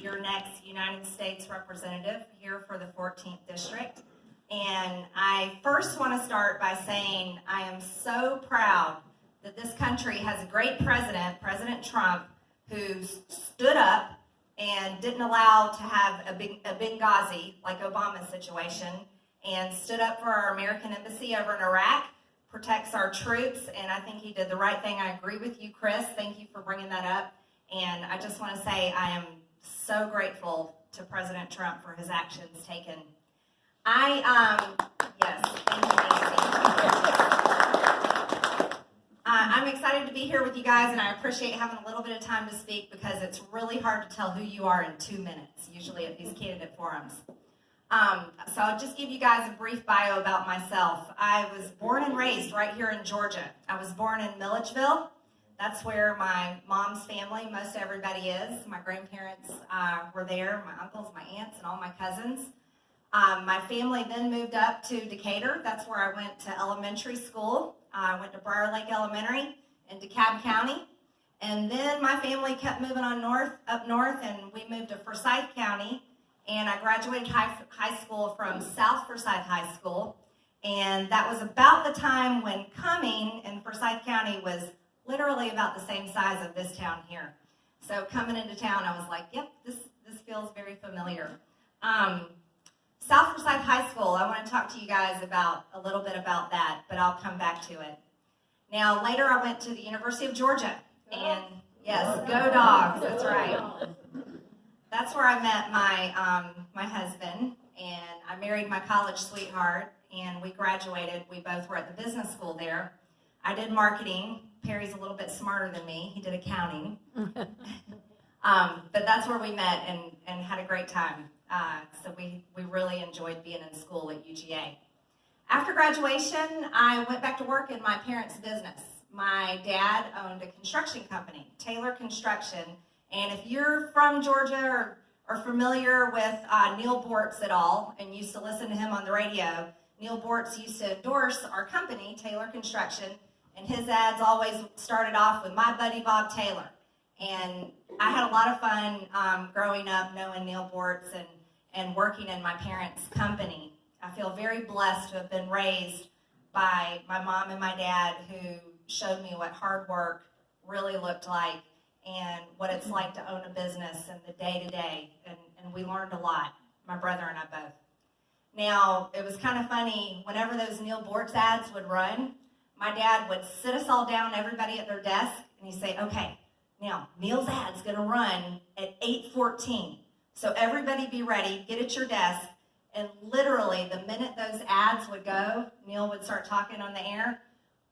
your next United States representative here for the 14th District. And I first want to start by saying I am so proud that this country has a great president, President Trump, who stood up and didn't allow to have a Benghazi, like Obama's situation, and stood up for our American embassy over in Iraq, protects our troops, and I think he did the right thing. I agree with you, Chris. Thank you for bringing that up. And I just want to say I am so grateful to President Trump for his actions taken. Yes, thank you, Nancy. I'm excited to be here with you guys, and I appreciate having a little bit of time to speak because it's really hard to tell who you are in 2 minutes, usually at these candidate forums. So I'll just give you guys a brief bio about myself. I was born and raised right here in Georgia. I was born in Milledgeville. That's where my mom's family, most everybody is. My grandparents were there, my uncles, my aunts, and all my cousins. My family then moved up to Decatur. That's where I went to elementary school. I went to Briar Lake Elementary in DeKalb County. And then my family kept moving on up north, and we moved to Forsyth County. And I graduated high school from South Forsyth High School. And that was about the time when Cumming in Forsyth County was literally about the same size of this town here. So coming into town, I was like, yep, this feels very familiar. South Forsyth High School, I want to talk to you guys about a little bit about that, but I'll come back to it. Now, later I went to the University of Georgia, and yes, go Dogs, that's right. That's where I met my husband, and I married my college sweetheart, and we graduated. We both were at the business school there. I did marketing. Perry's a little bit smarter than me. He did accounting. But that's where we met and had a great time. So we really enjoyed being in school at UGA. After graduation, I went back to work in my parents' business. My dad owned a construction company, Taylor Construction. And if you're from Georgia or familiar with Neil Bortz at all and used to listen to him on the radio, Neil Bortz used to endorse our company, Taylor Construction, and his ads always started off with my buddy Bob Taylor. And I had a lot of fun growing up knowing Neil Bortz and working in my parents' company. I feel very blessed to have been raised by my mom and my dad who showed me what hard work really looked like and what it's like to own a business and the day-to-day. And we learned a lot, my brother and I both. Now, it was kind of funny, whenever those Neil Bortz ads would run, my dad would sit us all down, everybody at their desk, and he'd say, okay, now, Neil's ad's gonna run at 8:14. So everybody be ready, get at your desk, and literally the minute those ads would go, Neil would start talking on the air,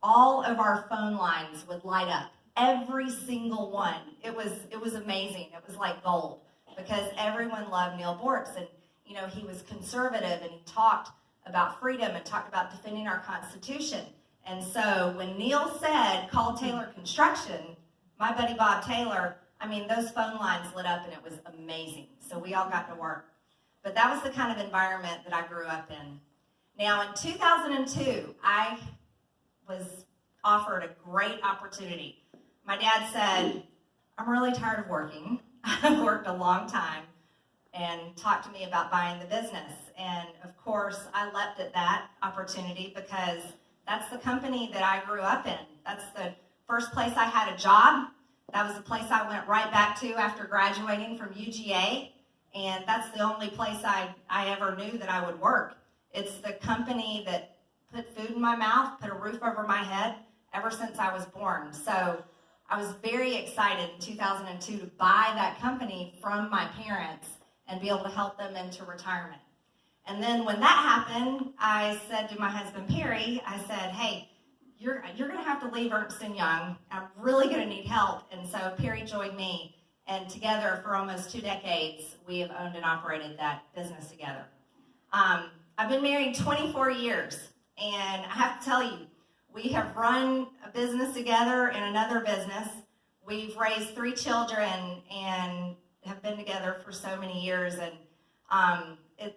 all of our phone lines would light up, every single one. It was amazing. It was like gold because everyone loved Neil Bortz, and you know, he was conservative and he talked about freedom and talked about defending our Constitution. And so when Neil said, call Taylor Construction, my buddy Bob Taylor, I mean, those phone lines lit up and it was amazing. So we all got to work. But that was the kind of environment that I grew up in. Now in 2002, I was offered a great opportunity. My dad said, I'm really tired of working. I've worked a long time, and talked to me about buying the business. And of course, I leapt at that opportunity because that's the company that I grew up in. That's the first place I had a job. That was the place I went right back to after graduating from UGA. And that's the only place I ever knew that I would work. It's the company that put food in my mouth, put a roof over my head ever since I was born. So I was very excited in 2002 to buy that company from my parents and be able to help them into retirement. And then when that happened, I said to my husband, Perry, I said, hey, you're going to have to leave Ernst & Young. I'm really going to need help. And so Perry joined me, and together for almost 2 decades, we have owned and operated that business together. I've been married 24 years, and I have to tell you, we have run a business together and another business. We've raised 3 children and have been together for so many years, and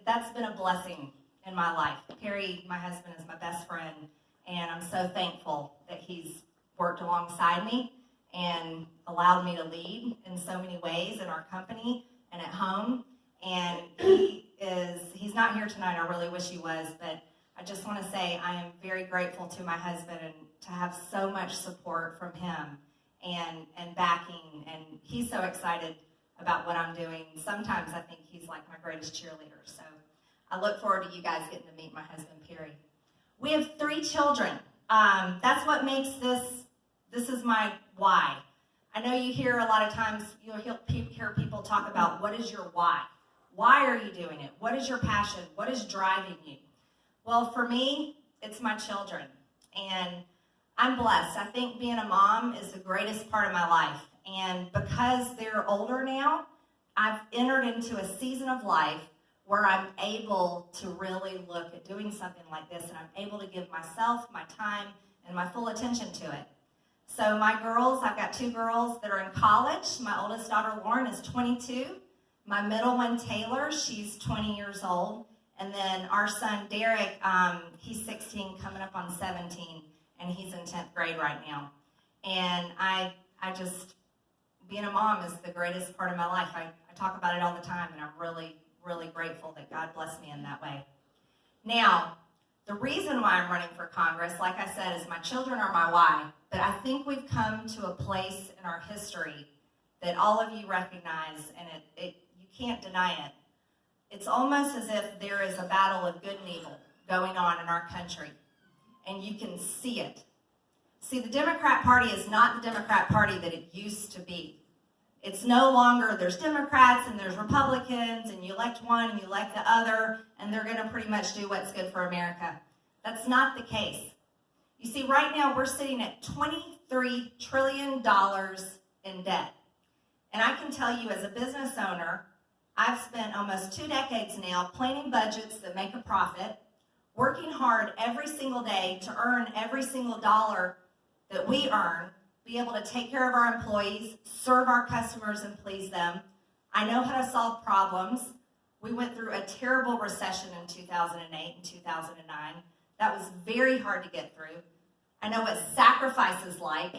that's been a blessing in my life. Perry, my husband, is my best friend, and I'm so thankful that he's worked alongside me and allowed me to lead in so many ways in our company and at home. And he's not here tonight. I really wish he was, but I just want to say I am very grateful to my husband and to have so much support from him and backing. And he's so excited about what I'm doing. Sometimes I think he's like my greatest cheerleader. So I look forward to you guys getting to meet my husband, Perry. We have 3 children. That's what makes this is my why. I know you hear a lot of times, you'll hear people talk about what is your why? Why are you doing it? What is your passion? What is driving you? Well, for me, it's my children. And I'm blessed. I think being a mom is the greatest part of my life. And because they're older now, I've entered into a season of life where I'm able to really look at doing something like this, and I'm able to give myself my time and my full attention to it. So my girls, I've got 2 girls that are in college. My oldest daughter, Lauren, is 22. My middle one, Taylor, she's 20 years old. And then our son, Derek, he's 16, coming up on 17, and he's in 10th grade right now. And I just, being a mom is the greatest part of my life. I talk about it all the time, and I'm really, really grateful that God blessed me in that way. Now, the reason why I'm running for Congress, like I said, is my children are my why. But I think we've come to a place in our history that all of you recognize, and you can't deny it. It's almost as if there is a battle of good and evil going on in our country, and you can see it. See, the Democrat Party is not the Democrat Party that it used to be. It's no longer, there's Democrats and there's Republicans, and you elect one and you elect the other, and they're going to pretty much do what's good for America. That's not the case. You see, right now we're sitting at $23 trillion in debt. And I can tell you as a business owner, I've spent almost 2 decades now planning budgets that make a profit, working hard every single day to earn every single dollar that we earn, be able to take care of our employees, serve our customers, and please them. I know how to solve problems. We went through a terrible recession in 2008 and 2009. That was very hard to get through. I know what sacrifice is like.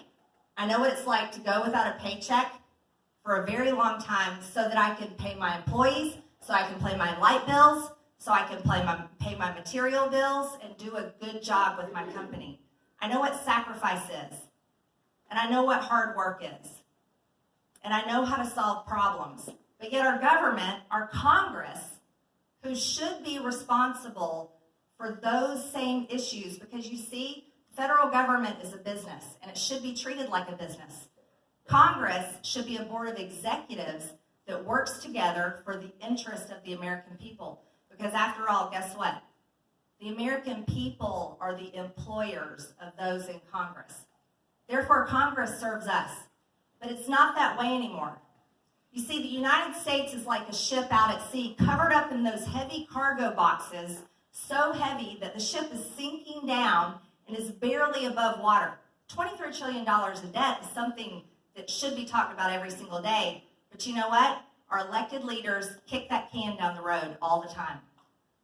I know what it's like to go without a paycheck for a very long time so that I can pay my employees, so I can pay my light bills, so I can pay my material bills, and do a good job with my company. I know what sacrifice is, and I know what hard work is, and I know how to solve problems. But yet our government, our Congress, who should be responsible for those same issues, because you see, federal government is a business, and it should be treated like a business. Congress should be a board of executives that works together for the interest of the American people. Because after all, guess what? The American people are the employers of those in Congress. Therefore, Congress serves us. But it's not that way anymore. You see, the United States is like a ship out at sea, covered up in those heavy cargo boxes, so heavy that the ship is sinking down and is barely above water. $23 trillion in debt is something that should be talked about every single day. But you know what? Our elected leaders kick that can down the road all the time.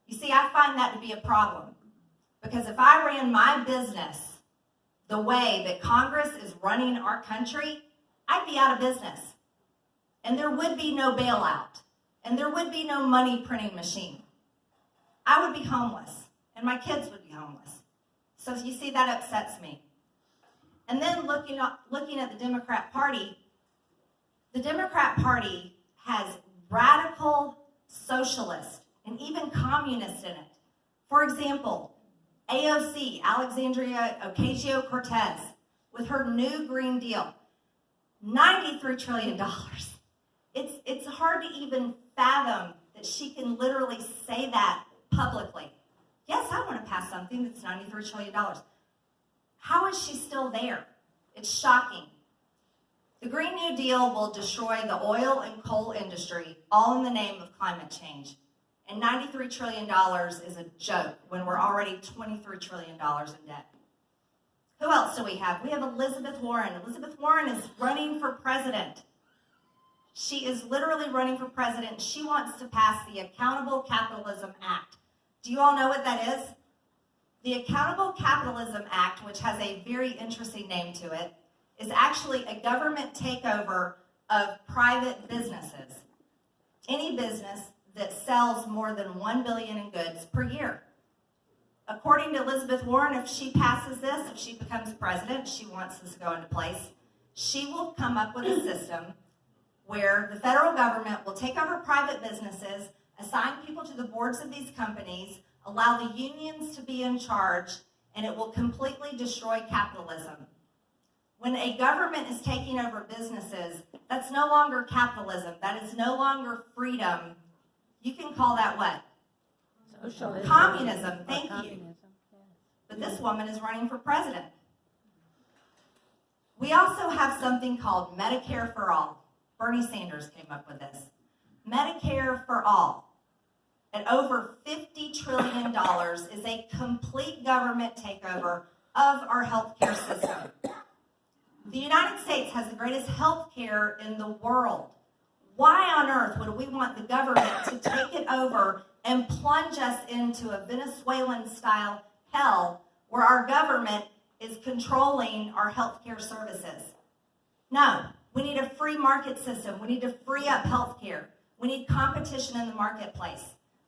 You see, I find that to be a problem. Because if I ran my business the way that Congress is running our country, I'd be out of business. And there would be no bailout. And there would be no money printing machine. I would be homeless. And my kids would be homeless. So you see, that upsets me. And then looking at the Democrat Party has radical socialist and even communist in it. For example, AOC, Alexandria Ocasio-Cortez, with her new Green Deal, $93 trillion. It's hard to even fathom that she can literally say that publicly. Yes, I want to pass something that's $93 trillion. How is she still there? It's shocking. The Green New Deal will destroy the oil and coal industry, all in the name of climate change. And $93 trillion is a joke when we're already $23 trillion in debt. Who else do we have? We have Elizabeth Warren. Elizabeth Warren is running for president. She is literally running for president. She wants to pass the Accountable Capitalism Act. Do you all know what that is? The Accountable Capitalism Act, which has a very interesting name to it, is actually a government takeover of private businesses. any business that sells more than $1 billion in goods per year. According to Elizabeth Warren, if she passes this, if she becomes president, she wants this to go into place, she will come up with a system where the federal government will take over private businesses, assign people to the boards of these companies, allow the unions to be in charge, and it will completely destroy capitalism. When a government is taking over businesses, that's no longer capitalism. That is no longer freedom. You can call that what? Socialism. Communism. Thank you. But this woman is running for president. We also have something called Medicare for All. Bernie Sanders came up with this. Medicare for All, at over $50 trillion, is a complete government takeover of our healthcare system. The United States has the greatest healthcare in the world. Why on earth would we want the government to take it over and plunge us into a Venezuelan-style hell where our government is controlling our healthcare services? No. We need a free market system. We need to free up healthcare. We need competition in the marketplace.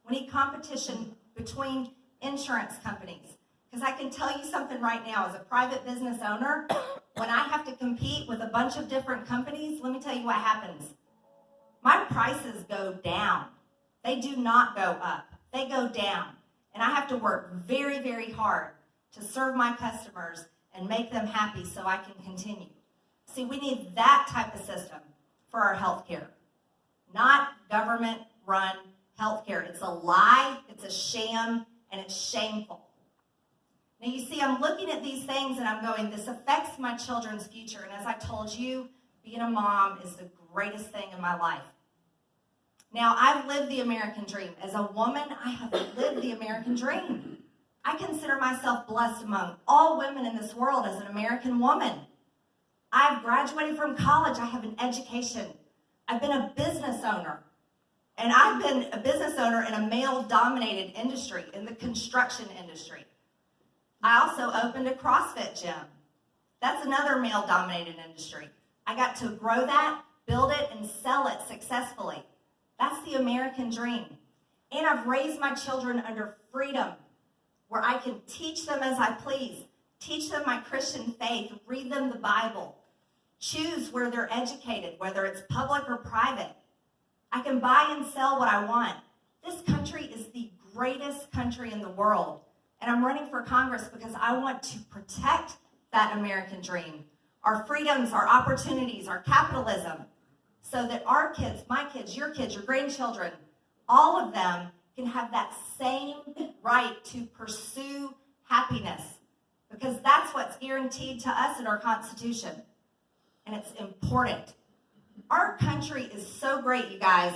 We need competition between insurance companies. Because I can tell you something right now, as a private business owner, when I have to compete with a bunch of different companies, let me tell you what happens. My prices go down. They do not go up. They go down. And I have to work very, very hard to serve my customers and make them happy so I can continue. See, we need that type of system for our health care, not government-run health care. It's a lie, it's a sham, and it's shameful. Now, you see, I'm looking at these things and I'm going, this affects my children's future. And as I told you, being a mom is the greatest thing in my life. Now, I've lived the American dream. As a woman, I have lived the American dream. I consider myself blessed among all women in this world as an American woman. I've graduated from college. I have an education. I've been a business owner. And I've been a business owner in a male-dominated industry, in the construction industry. I also opened a CrossFit gym. That's another male-dominated industry. I got to grow that, build it, and sell it successfully. That's the American dream. And I've raised my children under freedom, where I can teach them as I please, teach them my Christian faith, read them the Bible, choose where they're educated, whether it's public or private. I can buy and sell what I want. This country is the greatest country in the world. And I'm running for Congress because I want to protect that American dream, our freedoms, our opportunities, our capitalism, so that our kids, my kids, your grandchildren, all of them can have that same right to pursue happiness, because that's what's guaranteed to us in our Constitution, and it's important. Our country is so great, you guys.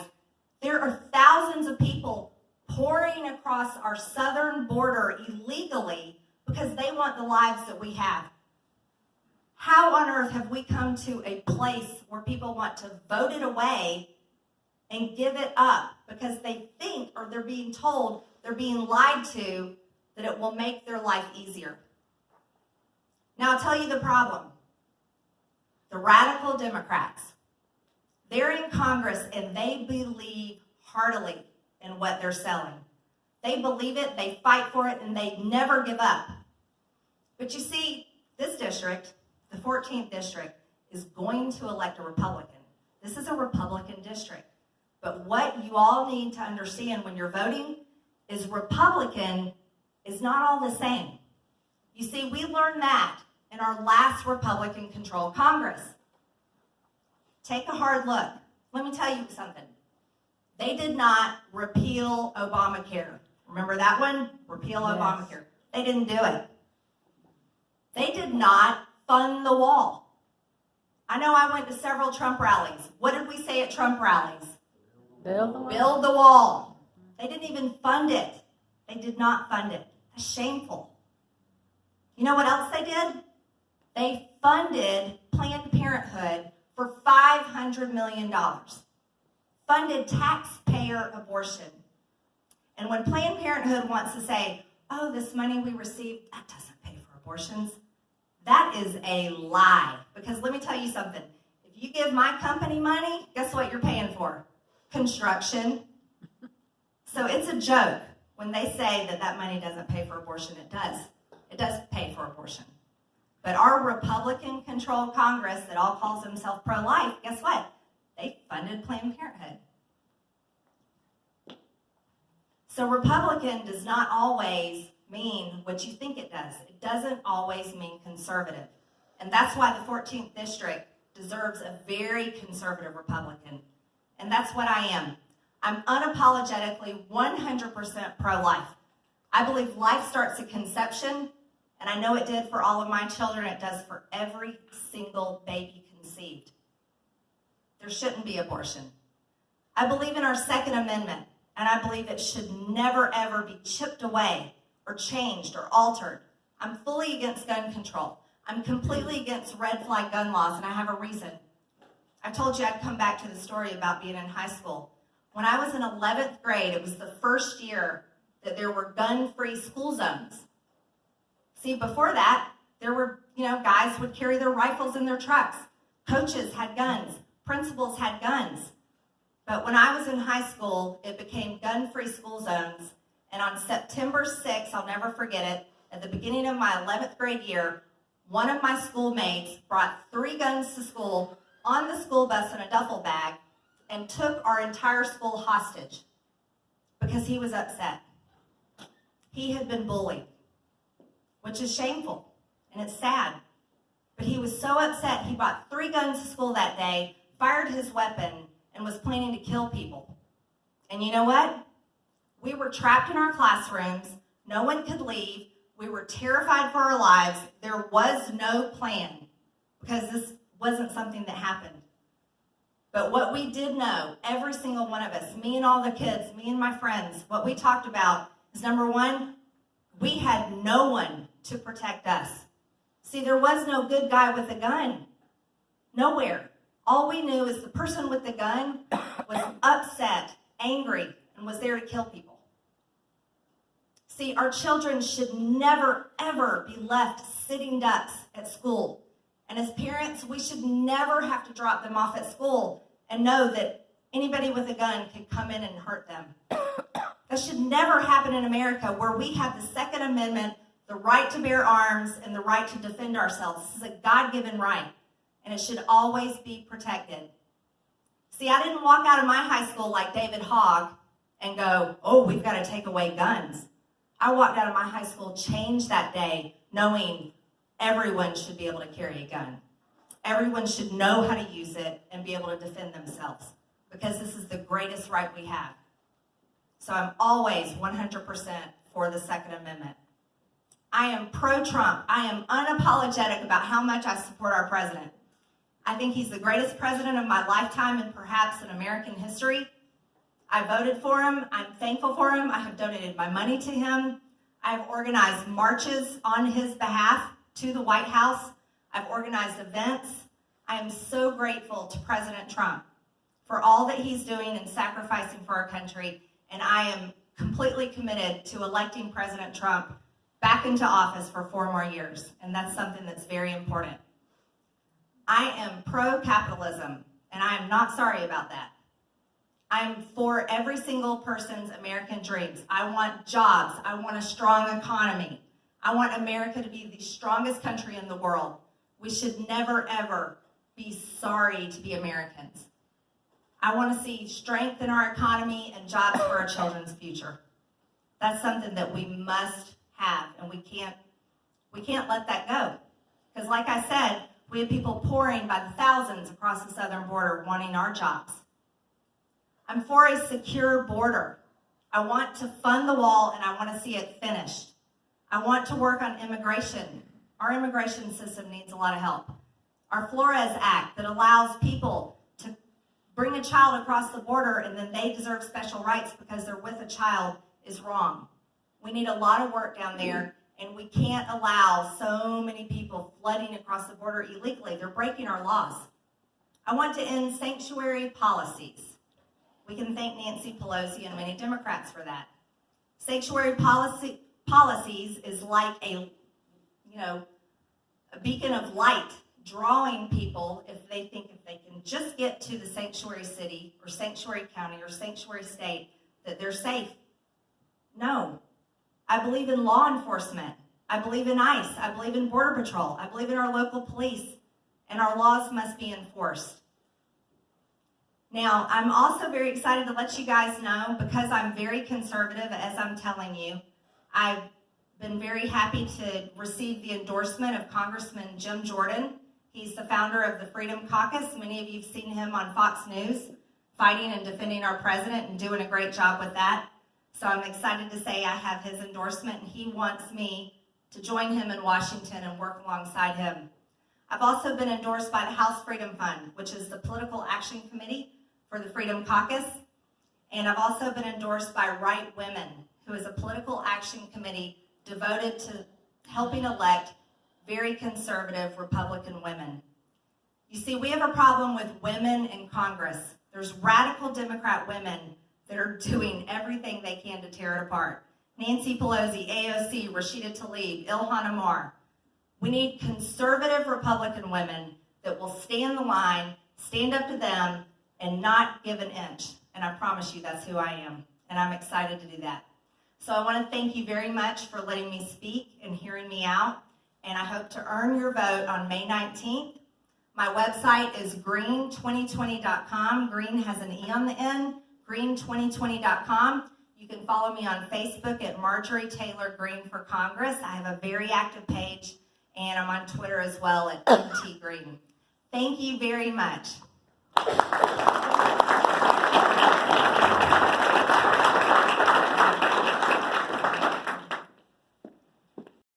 There are thousands of people pouring across our southern border illegally because they want the lives that we have. How on earth have we come to a place where people want to vote it away and give it up because they think, or they're being told, they're being lied to, that it will make their life easier? Now, I'll tell you the problem. The radical Democrats, they're in Congress and they believe heartily in what they're selling. They believe it, they fight for it, and they never give up. But you see, this district, the 14th district, is going to elect a Republican. This is a Republican district. But what you all need to understand when you're voting is Republican is not all the same. You see, we learned that in our last Republican-controlled Congress. Take a hard look. Let me tell you something. They did not repeal Obamacare. Remember that one? Repeal Obamacare. They didn't do it. They did not fund the wall. I know I went to several Trump rallies. What did we say at Trump rallies? Build the wall. Build the wall. They didn't even fund it. They did not fund it. That's shameful. You know what else they did? They funded Planned Parenthood for $500 million. Funded taxpayer abortion. And when Planned Parenthood wants to say, oh, this money we received, that doesn't pay for abortions, that is a lie. Because let me tell you something. If you give my company money, guess what you're paying for? construction. So it's a joke when they say that that money doesn't pay for abortion. It does. It does pay for abortion. But our Republican-controlled Congress that all calls themselves pro-life, guess what? They funded Planned Parenthood. So Republican does not always mean what you think it does. It doesn't always mean conservative. And that's why the 14th District deserves a very conservative Republican. And that's what I am. I'm unapologetically 100% pro-life. I believe life starts at conception, and I know it did for all of my children. It does for every single baby conceived. There shouldn't be abortion. I believe in our Second Amendment, and I believe it should never, ever be chipped away or changed or altered. I'm fully against gun control. I'm completely against red flag gun laws, and I have a reason. I told you I'd come back to the story about being in high school. When I was in 11th grade, it was the first year that there were gun-free school zones. See, before that, there were, guys would carry their rifles in their trucks. Coaches had guns. Principals had guns. But when I was in high school, it became gun-free school zones. And on September 6th, I'll never forget it, at the beginning of my 11th grade year, one of my schoolmates brought 3 guns to school on the school bus in a duffel bag and took our entire school hostage because he was upset. He had been bullied, which is shameful and it's sad. But he was so upset, he brought 3 guns to school that day, fired his weapon, and was planning to kill people. And you know what? We were trapped in our classrooms. No one could leave. We were terrified for our lives. There was no plan because this wasn't something that happened. But what we did know, every single one of us, me and all the kids, me and my friends, what we talked about is, number one, we had no one to protect us. See, there was no good guy with a gun. Nowhere. All we knew is the person with the gun was upset, angry, and was there to kill people. See, our children should never, ever be left sitting ducks at school. And as parents, we should never have to drop them off at school and know that anybody with a gun could come in and hurt them. That should never happen in America, where we have the Second Amendment, the right to bear arms, and the right to defend ourselves. This is a God-given right, and it should always be protected. See, I didn't walk out of my high school like David Hogg and go, oh, we've got to take away guns. I walked out of my high school changed that day, knowing everyone should be able to carry a gun. Everyone should know how to use it and be able to defend themselves, because this is the greatest right we have. So I'm always 100% for the Second Amendment. I am pro-Trump. I am unapologetic about how much I support our president. I think he's the greatest president of my lifetime and perhaps in American history. I voted for him. I'm thankful for him. I have donated my money to him. I've organized marches on his behalf to the White House. I've organized events. I am so grateful to President Trump for all that he's doing and sacrificing for our country. And I am completely committed to electing President Trump back into office for 4 more years. And that's something that's very important. I am pro-capitalism, and I am not sorry about that. I'm for every single person's American dreams. I want jobs. I want a strong economy. I want America to be the strongest country in the world. We should never, ever be sorry to be Americans. I want to see strength in our economy and jobs for our children's future. That's something that we must have, and we can't let that go. Because like I said, we have people pouring by the thousands across the southern border wanting our jobs. I'm for a secure border. I want to fund the wall, and I want to see it finished. I want to work on immigration. Our immigration system needs a lot of help. Our Flores Act that allows people to bring a child across the border and then they deserve special rights because they're with a child is wrong. We need a lot of work down there, and we can't allow so many people flooding across the border illegally. They're breaking our laws. I want to end sanctuary policies. We can thank Nancy Pelosi and many Democrats for that. Sanctuary policies is like a beacon of light drawing people if they think if they can just get to the sanctuary city or sanctuary county or sanctuary state that they're safe. No. I believe in law enforcement. I believe in ICE. I believe in Border Patrol. I believe in our local police, and our laws must be enforced. Now, I'm also very excited to let you guys know, because I'm very conservative, as I'm telling you, I've been very happy to receive the endorsement of Congressman Jim Jordan. He's the founder of the Freedom Caucus. Many of you have seen him on Fox News, fighting and defending our president and doing a great job with that. So I'm excited to say I have his endorsement, and he wants me to join him in Washington and work alongside him. I've also been endorsed by the House Freedom Fund, which is the political action committee for the Freedom Caucus. And I've also been endorsed by Right Women, who is a political action committee devoted to helping elect very conservative Republican women. You see, we have a problem with women in Congress. There's radical Democrat women that are doing everything they can to tear it apart. Nancy Pelosi, AOC, Rashida Tlaib, Ilhan Omar. We need conservative Republican women that will stand the line, stand up to them, and not give an inch. And I promise you that's who I am. And I'm excited to do that. So I want to thank you very much for letting me speak and hearing me out. And I hope to earn your vote on May 19th. My website is green2020.com. Green has an E on the end. Green2020.com. You can follow me on Facebook at Marjorie Taylor Green for Congress. I have a very active page, and I'm on Twitter as well at MT Green. Thank you very much.